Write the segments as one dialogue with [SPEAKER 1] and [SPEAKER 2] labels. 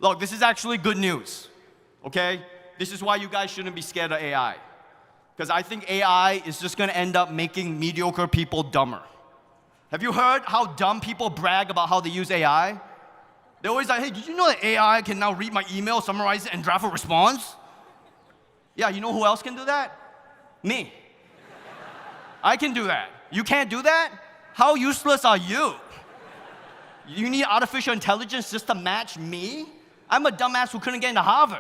[SPEAKER 1] Look, this is actually good news, okay? This is why you guys shouldn't be scared of AI. Because I think AI is just gonna end up making mediocre people dumber. Have you heard how dumb people brag about how they use AI? They're always like, hey, did you know that AI can now read my email, summarize it, and draft a response? Yeah, you know who else can do that? Me. I can do that. You can't do that? How useless are you? You need artificial intelligence just to match me? I'm a dumbass who couldn't get into Harvard.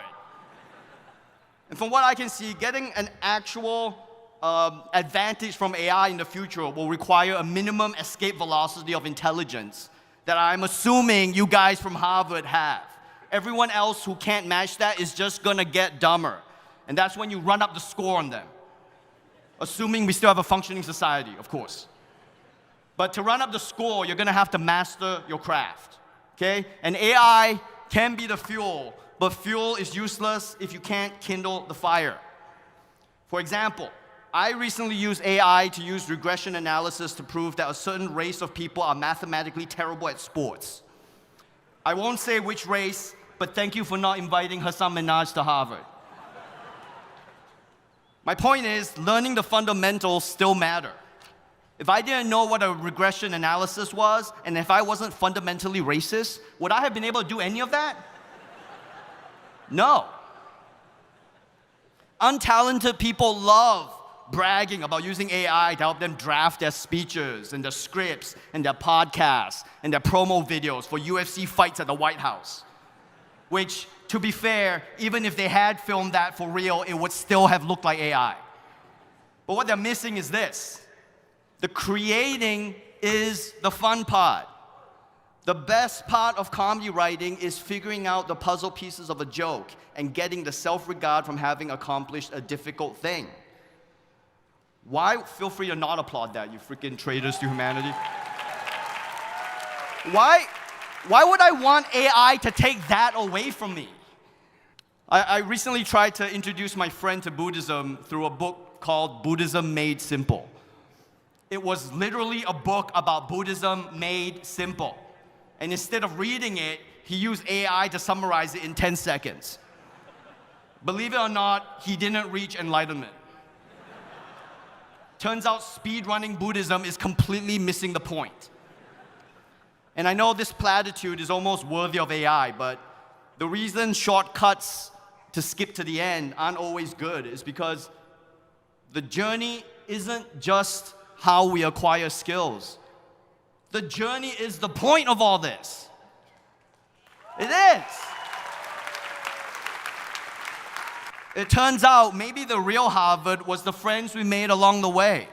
[SPEAKER 1] And from what I can see, getting an actual advantage from AI in the future will require a minimum escape velocity of intelligence that I'm assuming you guys from Harvard have. Everyone else who can't match that is just gonna get dumber. And that's when you run up the score on them. Assuming we still have a functioning society, of course. But to run up the score, you're gonna have to master your craft, okay? And AI can be the fuel, but fuel is useless if you can't kindle the fire. For example, I recently used AI to use regression analysis to prove that a certain race of people are mathematically terrible at sports. I won't say which race, but thank you for not inviting Hassan Minhaj to Harvard. My point is, learning the fundamentals still matter. If I didn't know what a regression analysis was, and if I wasn't fundamentally racist, would I have been able to do any of that? No. Untalented people love bragging about using AI to help them draft their speeches and their scripts and their podcasts and their promo videos for UFC fights at the White House. Which, to be fair, even if they had filmed that for real, it would still have looked like AI. But what they're missing is this. The creating is the fun part. The best part of comedy writing is figuring out the puzzle pieces of a joke and getting the self-regard from having accomplished a difficult thing. Why? Feel free to not applaud that, you freaking traitors to humanity. Why would I want AI to take that away from me? I recently tried to introduce my friend to Buddhism through a book called Buddhism Made Simple. It was literally a book about Buddhism made simple. And instead of reading it, he used AI to summarize it in 10 seconds. Believe it or not, he didn't reach enlightenment. Turns out speedrunning Buddhism is completely missing the point. And I know this platitude is almost worthy of AI, but the reason shortcuts to skip to the end aren't always good is because the journey isn't just how we acquire skills. The journey is the point of all this. It is. It turns out maybe the real Harvard was the friends we made along the way.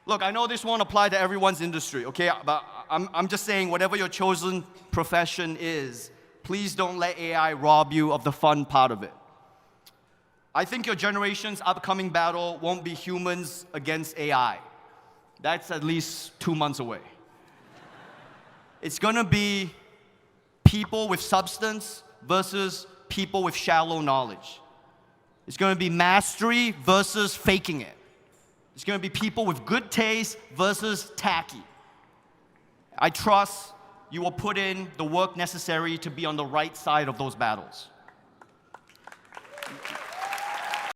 [SPEAKER 1] Look, I know this won't apply to everyone's industry, okay? But I'm just saying, whatever your chosen profession is, please don't let AI rob you of the fun part of it. I think your generation's upcoming battle won't be humans against AI. That's at least 2 months away. It's gonna be people with substance versus people with shallow knowledge. It's gonna be mastery versus faking it. It's gonna be people with good taste versus tacky. I trust you will put in the work necessary to be on the right side of those battles.